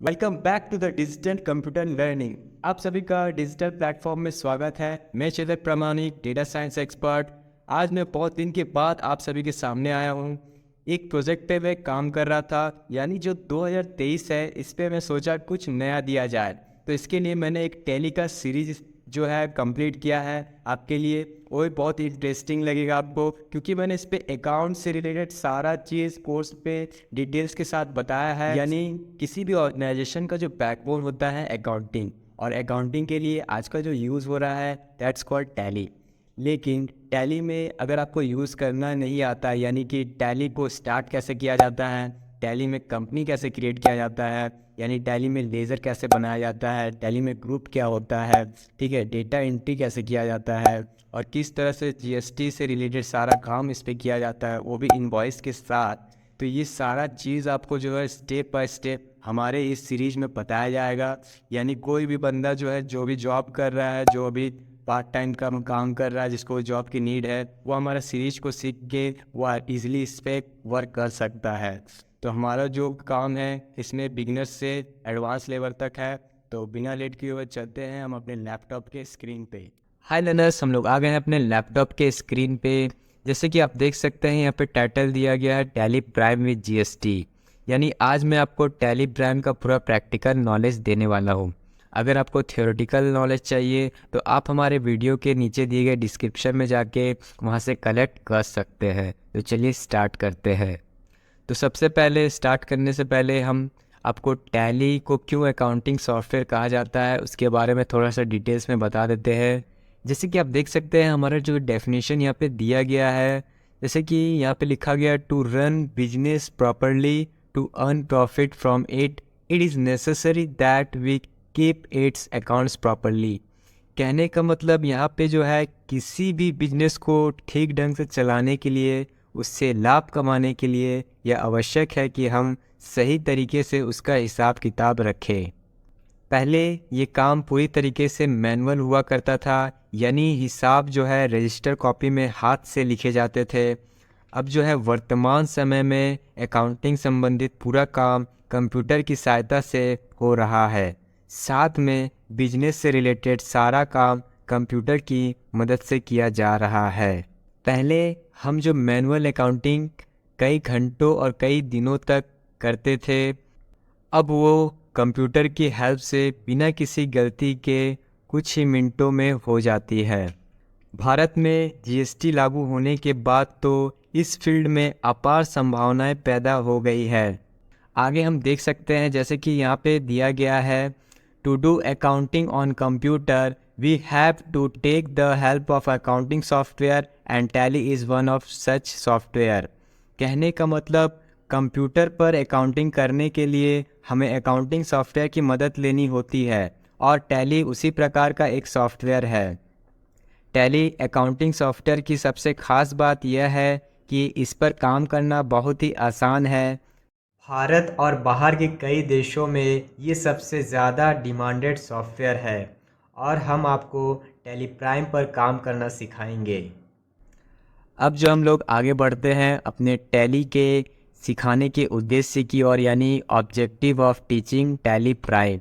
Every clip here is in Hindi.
Welcome back to the digital computer learning. आप सभी का डिजिटल प्लेटफॉर्म में स्वागत है। मैं चेतक प्रमाणिक, डेटा साइंस एक्सपर्ट। आज मैं बहुत दिन के बाद आप सभी के सामने आया हूँ। एक प्रोजेक्ट पे मैं काम कर रहा था, यानी जो 2023 है, इस पे मैं सोचा कुछ नया दिया जाए। तो इसके लिए मैंने एक टैली का सीरीज जो है कंप्लीट किया है आपके लिए। वो भी बहुत इंटरेस्टिंग लगेगा आपको, क्योंकि मैंने इस पे अकाउंट से रिलेटेड सारा चीज़ कोर्स पे डिटेल्स के साथ बताया है। यानी किसी भी ऑर्गेनाइजेशन का जो बैकबोन होता है अकाउंटिंग, और अकाउंटिंग के लिए आज का जो यूज़ हो रहा है दैट्स कॉल्ड टैली। लेकिन टैली में अगर आपको यूज़ करना नहीं आता, यानी कि टैली को स्टार्ट कैसे किया जाता है, टैली में कंपनी कैसे क्रिएट किया जाता है, यानी टैली में लेज़र कैसे बनाया जाता है, टैली में ग्रुप क्या होता है, ठीक है, डेटा एंट्री कैसे किया जाता है, और किस तरह से जीएसटी से रिलेटेड सारा काम इस पर किया जाता है, वो भी इनवॉइस के साथ। तो ये सारा चीज़ आपको जो है स्टेप बाय स्टेप हमारे इस सीरीज में बताया जाएगा। यानी कोई भी बंदा जो है, जो भी जॉब कर रहा है, जो अभी पार्ट टाइम का काम कर रहा है, जिसको जॉब की नीड है, वो हमारा सीरीज को सीख के वो इजीली इस पर वर्क कर सकता है। तो हमारा जो काम है इसमें बिगिनर से एडवांस लेवल तक है। तो बिना लेट किए हुए चलते हैं हम अपने लैपटॉप के स्क्रीन पे। हाय लर्नर्स, हम लोग आ गए हैं अपने लैपटॉप के स्क्रीन पे। जैसे कि आप देख सकते हैं, यहाँ पे टाइटल दिया गया है टैली प्राइम विद जीएसटी। यानी आज मैं आपको टैली प्राइम का पूरा प्रैक्टिकल नॉलेज देने वाला हूँ। अगर आपको थियोरेटिकल नॉलेज चाहिए तो आप हमारे वीडियो के नीचे दिए गए डिस्क्रिप्शन में जाके वहाँ से कलेक्ट कर सकते हैं। तो चलिए स्टार्ट करते हैं। तो सबसे पहले स्टार्ट करने से पहले हम आपको टैली को क्यों अकाउंटिंग सॉफ्टवेयर कहा जाता है उसके बारे में थोड़ा सा डिटेल्स में बता देते हैं। जैसे कि आप देख सकते हैं, हमारा जो डेफिनेशन यहाँ पे दिया गया है, जैसे कि यहाँ पे लिखा गया, to run business properly, to earn profit from it, it is necessary that we keep its accounts properly. कहने का मतलब यहाँ पे जो है, किसी भी बिजनेस को ठीक ढंग से चलाने के लिए, उससे लाभ कमाने के लिए यह आवश्यक है कि हम सही तरीके से उसका हिसाब किताब रखें। पहले ये काम पूरी तरीके से मैनुअल हुआ करता था, यानी हिसाब जो है रजिस्टर कॉपी में हाथ से लिखे जाते थे। अब जो है वर्तमान समय में अकाउंटिंग संबंधित पूरा काम कंप्यूटर की सहायता से हो रहा है। साथ में बिजनेस से रिलेटेड सारा काम कंप्यूटर की मदद से किया जा रहा है। पहले हम जो मैनुअल अकाउंटिंग कई घंटों और कई दिनों तक करते थे, अब वो कंप्यूटर की हेल्प से बिना किसी गलती के कुछ ही मिनटों में हो जाती है। भारत में जीएसटी लागू होने के बाद तो इस फील्ड में अपार संभावनाएं पैदा हो गई है। आगे हम देख सकते हैं, जैसे कि यहाँ पे दिया गया है, to do accounting on computer we have to take the help of accounting software and Tally is one of such software. कहने का मतलब, कंप्यूटर पर अकाउंटिंग करने के लिए हमें अकाउंटिंग सॉफ्टवेयर की मदद लेनी होती है, और टैली उसी प्रकार का एक सॉफ्टवेयर है। टैली अकाउंटिंग सॉफ्टवेयर की सबसे खास बात यह है कि इस पर काम करना बहुत ही आसान है। भारत और बाहर के कई देशों में ये सबसे ज़्यादा डिमांडेड सॉफ्टवेयर है, और हम आपको टैली प्राइम पर काम करना सिखाएंगे। अब जो हम लोग आगे बढ़ते हैं अपने टैली के सिखाने के उद्देश्य की ओर, यानी objective of teaching tally prime.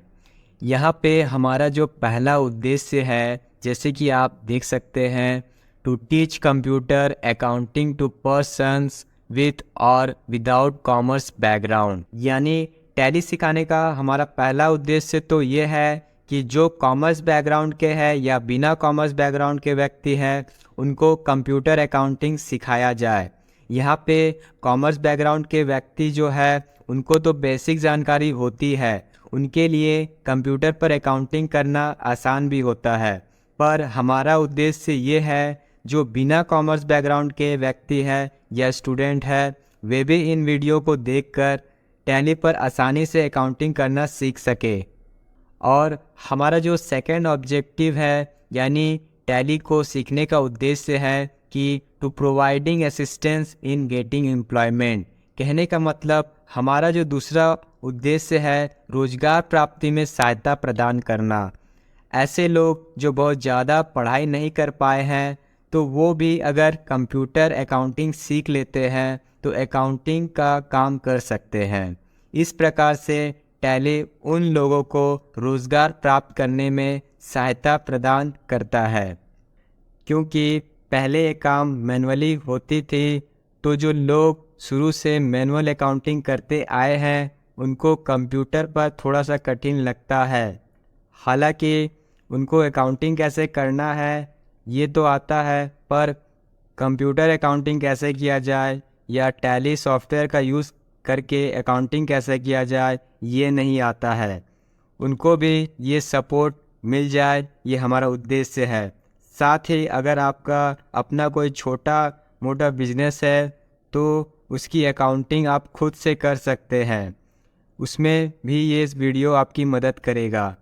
यहाँ पे हमारा जो पहला उद्देश्य है, जैसे कि आप देख सकते हैं, to teach computer accounting to persons with और विदाउट कॉमर्स बैकग्राउंड। यानी टैली सिखाने का हमारा पहला उद्देश्य तो ये है कि जो कॉमर्स बैकग्राउंड के हैं या बिना कॉमर्स बैकग्राउंड के व्यक्ति हैं, उनको कंप्यूटर अकाउंटिंग सिखाया जाए। यहाँ पे कॉमर्स बैकग्राउंड के व्यक्ति जो है, उनको तो बेसिक जानकारी होती है, उनके लिए कंप्यूटर पर अकाउंटिंग करना आसान भी होता है। पर हमारा उद्देश्य ये है, जो बिना कॉमर्स बैकग्राउंड के व्यक्ति हैं या स्टूडेंट है, वे भी इन वीडियो को देखकर टैली पर आसानी से अकाउंटिंग करना सीख सके। और हमारा जो सेकंड ऑब्जेक्टिव है, यानी टैली को सीखने का उद्देश्य है कि to providing assistance in getting employment. कहने का मतलब, हमारा जो दूसरा उद्देश्य है, रोजगार प्राप्ति में सहायता प्रदान करना। ऐसे लोग जो बहुत ज़्यादा पढ़ाई नहीं कर पाए हैं, तो वो भी अगर कंप्यूटर अकाउंटिंग सीख लेते हैं तो अकाउंटिंग का काम कर सकते हैं। इस प्रकार से टैली उन लोगों को रोज़गार प्राप्त करने में सहायता प्रदान करता है, क्योंकि पहले ये काम मैनुअली होती थी, तो जो लोग शुरू से मैनुअल अकाउंटिंग करते आए हैं उनको कंप्यूटर पर थोड़ा सा कठिन लगता है। हालांकि उनको अकाउंटिंग कैसे करना है ये तो आता है, पर कंप्यूटर अकाउंटिंग कैसे किया जाए या टैली सॉफ्टवेयर का यूज़ करके अकाउंटिंग कैसे किया जाए ये नहीं आता है। उनको भी ये सपोर्ट मिल जाए, ये हमारा उद्देश्य है। साथ ही अगर आपका अपना कोई छोटा मोटा बिजनेस है तो उसकी अकाउंटिंग आप खुद से कर सकते हैं, उसमें भी ये इस वीडियो आपकी मदद करेगा।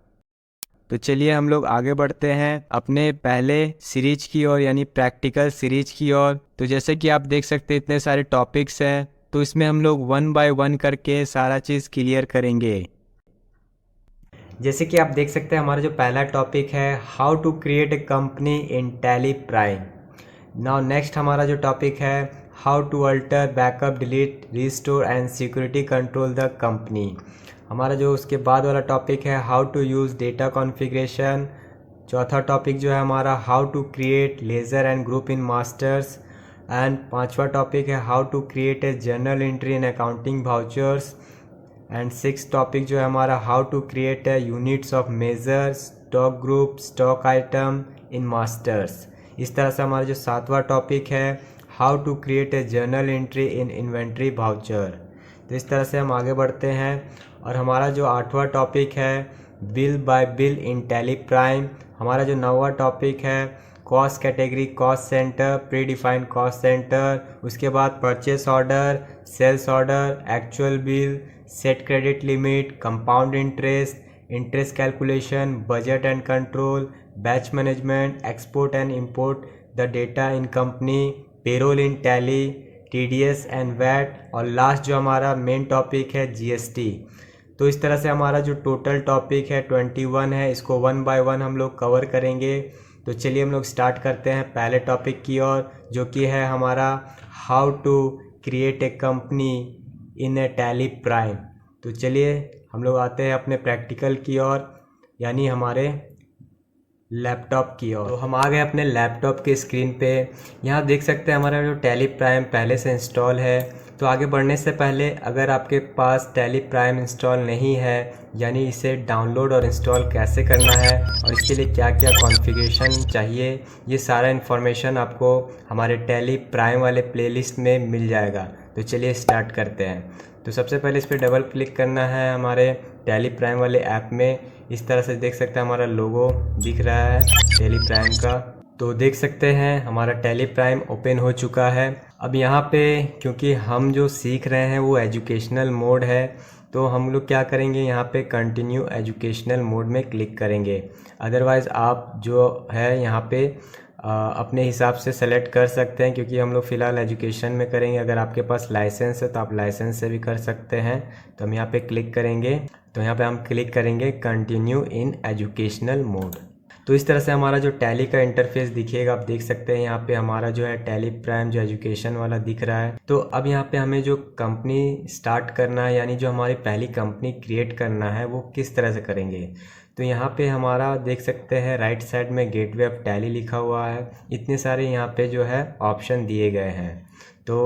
तो चलिए हम लोग आगे बढ़ते हैं अपने पहले सीरीज की ओर, यानी प्रैक्टिकल सीरीज की ओर। तो जैसे कि आप देख सकते हैं इतने सारे टॉपिक्स हैं, तो इसमें हम लोग 1 बाय 1 करके सारा चीज़ क्लियर करेंगे। जैसे कि आप देख सकते हैं हमारा जो पहला टॉपिक है, how to create a company in Tally Prime. Now next हमारा जो टॉपिक है, how to alter backup delete restore and security control the company. हमारा जो उसके बाद वाला टॉपिक है, how to use data configuration. चौथा टॉपिक जो है हमारा, how to create ledger and group in masters. And पांचवा टॉपिक है, how to create a journal entry in accounting vouchers. And six topic जो है हमारा, how to create a units of measure, stock group, stock item in masters. इस तरह से हमारा जो सातवां टॉपिक है, how to create a journal entry in inventory voucher. तो इस तरह से हम आगे बढ़ते हैं। और हमारा जो आठवां टॉपिक है, bill by bill in Tally Prime. हमारा जो नौवां टॉपिक है, cost category, cost centre, predefined cost centre. उसके बाद purchase order, sales order, actual bill, set credit limit, compound interest, interest calculation, budget and control, batch management, export and import the data in company, payroll in Tally, TDS and VAT, और लास्ट जो हमारा मेन टॉपिक है, जीएसटी। तो इस तरह से हमारा जो टोटल टॉपिक है 21 है, इसको 1 बाय 1 हम लोग कवर करेंगे। तो चलिए हम लोग स्टार्ट करते हैं पहले टॉपिक की ओर, जो कि है हमारा how to create a company in a Tally Prime. तो चलिए हम लोग आते हैं अपने प्रैक्टिकल की ओर, यानी हमारे लैपटॉप की ओर। तो हम आ गए अपने लैपटॉप के स्क्रीन पे। यहाँ देख सकते हैं हमारा जो टैली प्राइम पहले से इंस्टॉल है। तो आगे बढ़ने से पहले अगर आपके पास टैली प्राइम इंस्टॉल नहीं है, यानी इसे डाउनलोड और इंस्टॉल कैसे करना है और इसके लिए क्या क्या कॉन्फ़िगरेशन चाहिए, ये सारा इन्फॉर्मेशन आपको हमारे टैली प्राइम वाले प्लेलिस्ट में मिल जाएगा। तो चलिए स्टार्ट करते हैं। तो सबसे पहले इस पर डबल क्लिक करना है हमारे टैली प्राइम वाले ऐप में। इस तरह से देख सकते हैं हमारा लोगो दिख रहा है टैली प्राइम का। तो देख सकते हैं हमारा टैली प्राइम ओपन हो चुका है। अब यहाँ पे क्योंकि हम जो सीख रहे हैं वो एजुकेशनल मोड है, तो हम लोग क्या करेंगे, यहाँ पे कंटिन्यू एजुकेशनल मोड में क्लिक करेंगे। अदरवाइज़ आप जो है यहाँ पे अपने हिसाब से सेलेक्ट कर सकते हैं, क्योंकि हम लोग फ़िलहाल एजुकेशन में करेंगे। अगर आपके पास लाइसेंस है तो आप लाइसेंस से भी कर सकते हैं। तो हम यहाँ पे क्लिक करेंगे, तो यहाँ पे हम क्लिक करेंगे कंटिन्यू इन एजुकेशनल मोड। तो इस तरह से हमारा जो टैली का इंटरफेस दिखेगा, आप देख सकते हैं यहाँ पे हमारा जो है टैली प्राइम जो एजुकेशन वाला दिख रहा है। तो अब यहाँ पे हमें जो कंपनी स्टार्ट करना है, यानी जो हमारी पहली कंपनी क्रिएट करना है, वो किस तरह से करेंगे। तो यहाँ पे हमारा देख सकते हैं राइट साइड में गेटवे ऑफ टैली लिखा हुआ है। इतने सारे यहाँ पे जो है ऑप्शन दिए गए हैं। तो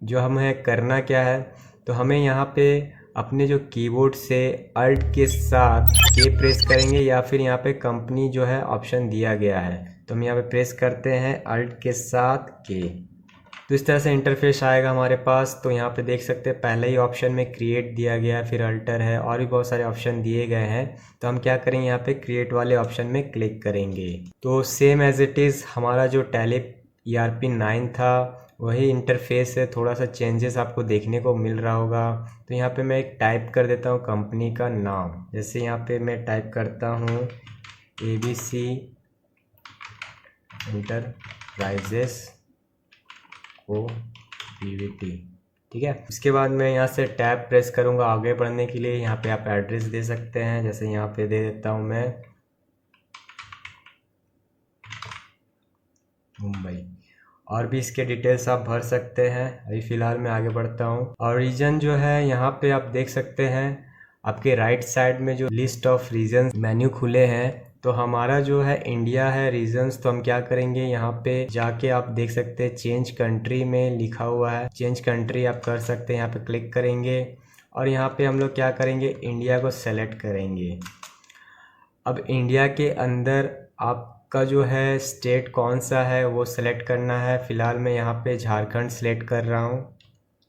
जो हमें करना क्या है, तो हमें यहाँ पे अपने जो कीबोर्ड से अल्ट के साथ के प्रेस करेंगे, या फिर यहाँ पे कंपनी जो है ऑप्शन दिया गया है, तो हम यहाँ पे प्रेस करते हैं अल्ट के साथ के। तो इस तरह से इंटरफेस आएगा हमारे पास। तो यहाँ पे देख सकते हैं पहले ही ऑप्शन में क्रिएट दिया गया है, फिर अल्टर है, और भी बहुत सारे ऑप्शन दिए गए हैं। तो हम क्या करेंगे, यहाँ पे क्रिएट वाले ऑप्शन में क्लिक करेंगे। तो सेम एज इट इज़ हमारा जो टैली ERP 9 था वही इंटरफेस है, थोड़ा सा चेंजेस आपको देखने को मिल रहा होगा। तो यहाँ पे मैं एक टाइप कर देता हूँ कंपनी का नाम। जैसे यहाँ पे मैं टाइप करता हूँ ABC एंटरप्राइजेस को PVT, ठीक है। उसके बाद मैं यहाँ से टैब प्रेस करूँगा आगे बढ़ने के लिए। यहाँ पे आप एड्रेस दे सकते हैं, जैसे यहाँ पे दे देता हूँ मैं मुंबई, और भी इसके डिटेल्स आप भर सकते हैं। अभी फ़िलहाल मैं आगे बढ़ता हूँ। और रीजन जो है यहाँ पे आप देख सकते हैं आपके राइट साइड में जो लिस्ट ऑफ रीजन मेन्यू खुले हैं, तो हमारा जो है इंडिया है रीजन्स। तो हम क्या करेंगे, यहाँ पे जाके आप देख सकते हैं चेंज कंट्री में लिखा हुआ है, चेंज कंट्री आप कर सकते हैं। यहाँ पे क्लिक करेंगे और यहाँ पे हम लोग क्या करेंगे, इंडिया को सेलेक्ट करेंगे। अब इंडिया के अंदर आपका जो है स्टेट कौन सा है वो सेलेक्ट करना है। फ़िलहाल मैं यहाँ पे झारखंड सेलेक्ट कर रहा हूँ।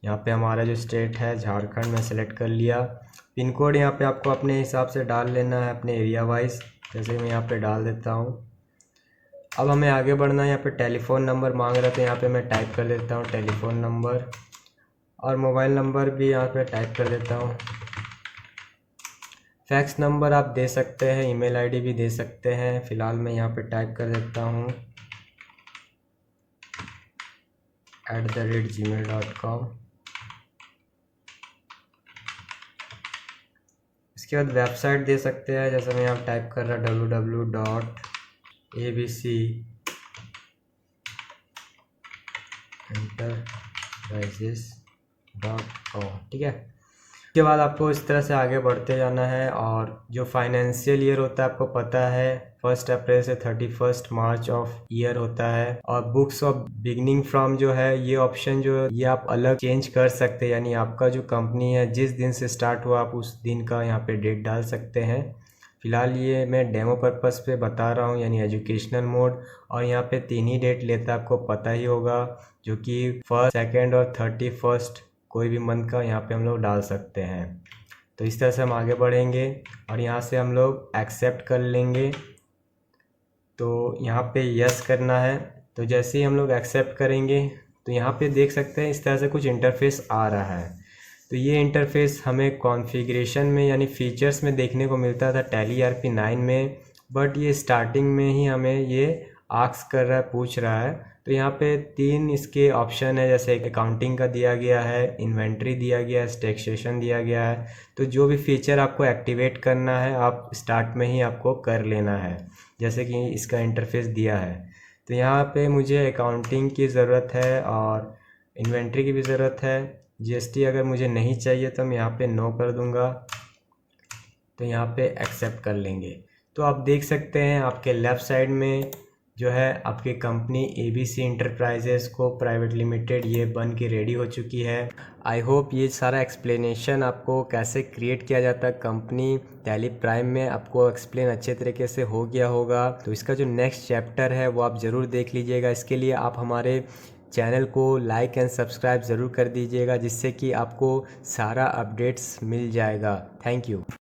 यहाँ पे हमारा जो स्टेट है झारखंड में सेलेक्ट कर लिया। पिन कोड यहाँ पे आपको अपने हिसाब से डाल लेना है, अपने एरिया वाइज, जैसे मैं यहाँ पे डाल देता हूँ। अब हमें आगे बढ़ना है। यहाँ पे टेलीफ़ोन नंबर मांग रहा था, यहाँ पे मैं टाइप कर देता हूँ टेलीफ़ोन नंबर, और मोबाइल नंबर भी यहाँ पे टाइप कर देता हूँ। फैक्स नंबर आप दे सकते हैं, ईमेल आईडी भी दे सकते हैं। फ़िलहाल मैं यहाँ पे टाइप कर देता हूँ @gmail.com। इसके बाद वेबसाइट दे सकते हैं, जैसे मैं यहाँ टाइप कर रहा www.abcenterprises.com। ठीक है। उसके बाद आपको इस तरह से आगे बढ़ते जाना है, और जो फाइनेंशियल ईयर होता है आपको पता है 1 अप्रैल से 31 मार्च ऑफ ईयर होता है। और बुक्स ऑफ बिगनिंग फ्रॉम जो है ये ऑप्शन जो ये आप अलग चेंज कर सकते हैं, यानी आपका जो कंपनी है जिस दिन से स्टार्ट हुआ आप उस दिन का यहाँ पे डेट डाल सकते हैं। फ़िलहाल ये मैं डेमो पर्पस पे बता रहा हूँ, यानी एजुकेशनल मोड। और यहाँ पे 3 ही डेट लेता है, आपको पता ही होगा, जो कि 1, 2 और 31 कोई भी मंथ का यहाँ पे हम लोग डाल सकते हैं। तो इस तरह से हम आगे बढ़ेंगे और यहाँ से हम लोग एक्सेप्ट कर लेंगे। तो यहाँ पे यस करना है। तो जैसे ही हम लोग एक्सेप्ट करेंगे तो यहाँ पे देख सकते हैं इस तरह से कुछ इंटरफेस आ रहा है। तो ये इंटरफेस हमें कॉन्फ़िगरेशन में यानी फ़ीचर्स में देखने को मिलता था टैली ERP9 में, बट ये स्टार्टिंग में ही हमें ये आस्क कर रहा है, पूछ रहा है। तो यहाँ पे 3 इसके ऑप्शन है, जैसे अकाउंटिंग का दिया गया है, इन्वेंट्री दिया गया है, टैक्सेशन दिया गया है। तो जो भी फीचर आपको एक्टिवेट करना है आप स्टार्ट में ही आपको कर लेना है, जैसे कि इसका इंटरफेस दिया है। तो यहाँ पे मुझे अकाउंटिंग की ज़रूरत है और इन्वेंट्री की भी ज़रूरत है। GST अगर मुझे नहीं चाहिए तो मैं यहाँ पे नो कर दूँगा। तो यहाँ पे एक्सेप्ट कर लेंगे। तो आप देख सकते हैं आपके लेफ़्ट साइड में जो है आपकी कंपनी ABC इंटरप्राइजेज़ को प्राइवेट लिमिटेड ये बन के रेडी हो चुकी है। आई होप ये सारा एक्सप्लेनेशन आपको कैसे क्रिएट किया जाता है कंपनी टैली प्राइम में आपको एक्सप्लेन अच्छे तरीके से हो गया होगा। तो इसका जो नेक्स्ट चैप्टर है वो आप ज़रूर देख लीजिएगा। इसके लिए आप हमारे चैनल को लाइक एंड सब्सक्राइब ज़रूर कर दीजिएगा, जिससे कि आपको सारा अपडेट्स मिल जाएगा। Thank you.